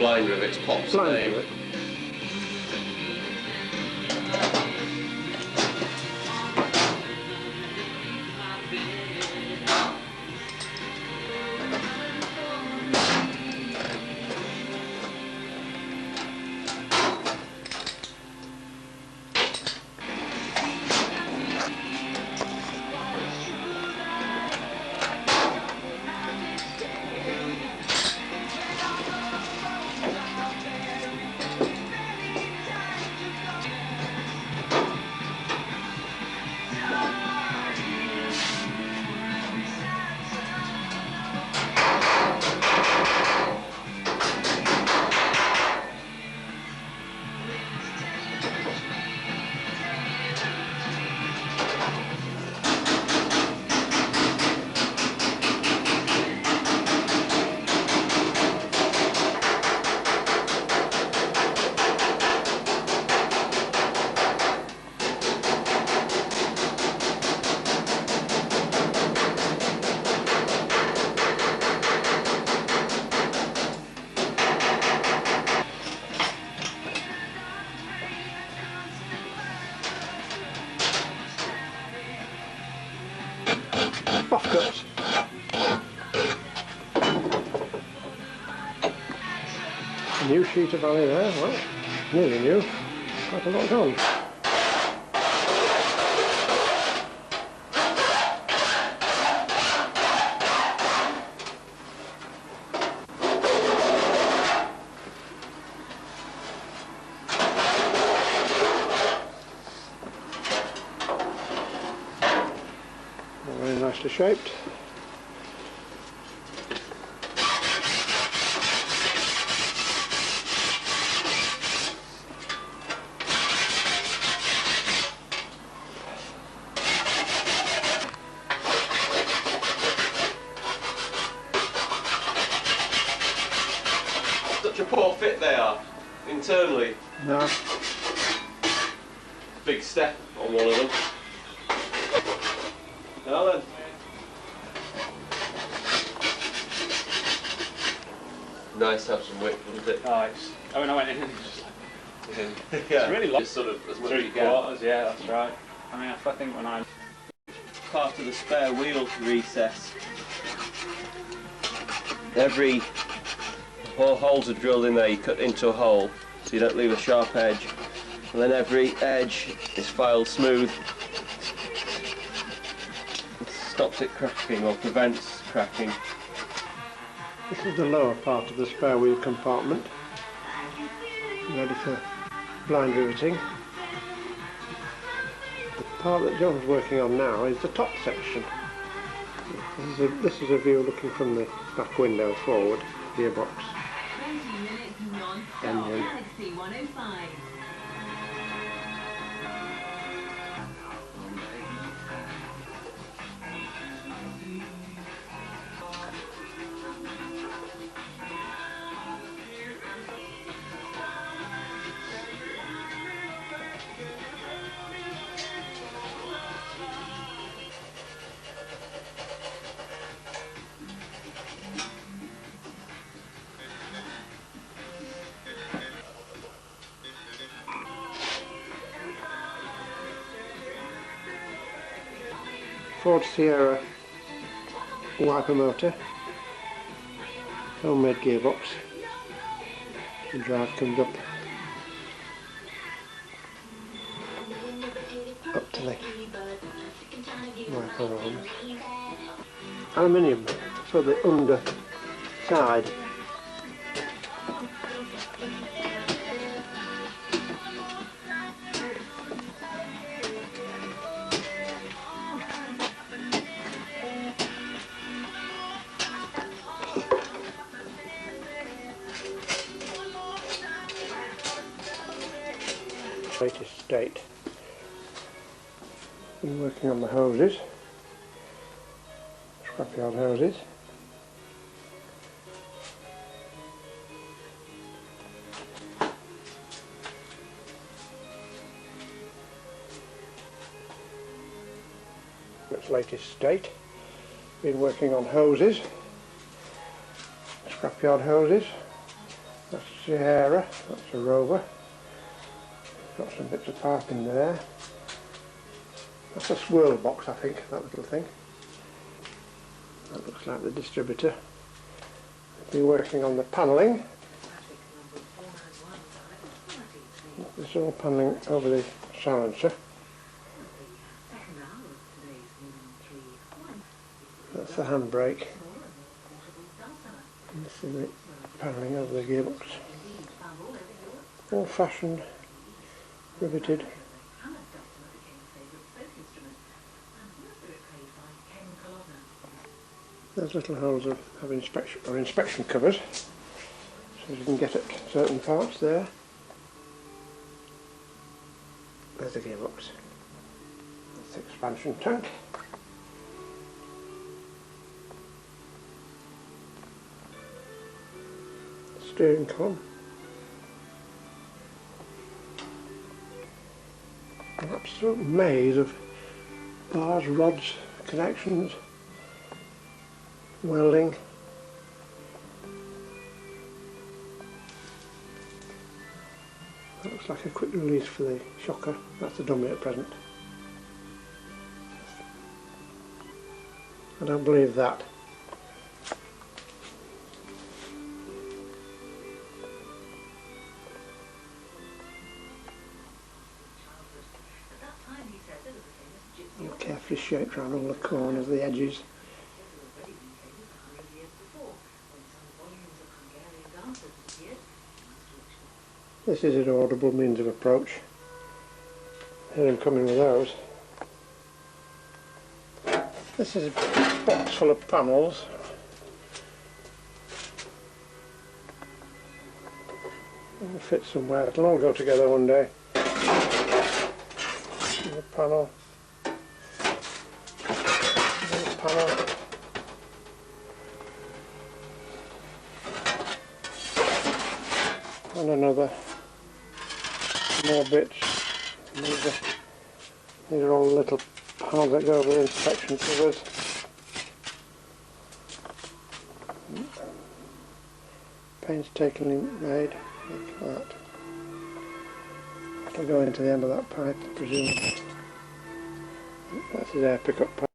blind rivets, pops the name. Rivet. Offcuts. A new sheet of alley there, well, nearly new, quite a lot on. Very nicely shaped. Such a poor fit they are, internally. No. Big step on one of them. Now then. Nice to have some width, wasn't it? Nice. Oh, when I went in, it was just like, Yeah, it's really long. just sort of as much as 3 you can. quarters, yeah, that's right. I mean, I think when I... Part of the spare wheel recess. Every holes are drilled in there, you cut into a hole so you don't leave a sharp edge, and then every edge is filed smooth. It stops it cracking or prevents cracking. This is the lower part of the spare wheel compartment, ready for blind riveting. The part that John's working on now is the top section. This is a view looking from the back window forward, gearbox, engine. Ford Sierra wiper motor, homemade gearbox. The drive comes up to the wiper arms. Aluminium for the under side. Latest state. Been working on the hoses, scrapyard hoses. Its latest state. Been working on hoses, scrapyard hoses. That's Sierra, that's a Rover. Got some bits of pipe in there. That's a swirl box, I think, that little thing. That looks like the distributor. Been working on the panelling. This is all panelling over the silencer. That's the handbrake. And this is the panelling over the gearbox. Old fashioned, riveted. There's little holes of inspection covers, so you can get at certain parts there. There's the gearbox. That's the expansion tank. Steering column. An absolute maze of bars, rods, connections, welding. That looks like a quick release for the shocker. That's the dummy at present. I don't believe that. All carefully shaped around all the corners, the edges. This is an audible means of approach. Hear him coming with those. This is a box full of panels. It'll fit somewhere. It'll all go together one day. The panel. The panel. And another. More bits. These are all little panels that go over the inspection covers. Painstakingly made, like that. It'll go into the end of that pipe, presumably. That's his air pickup pipe.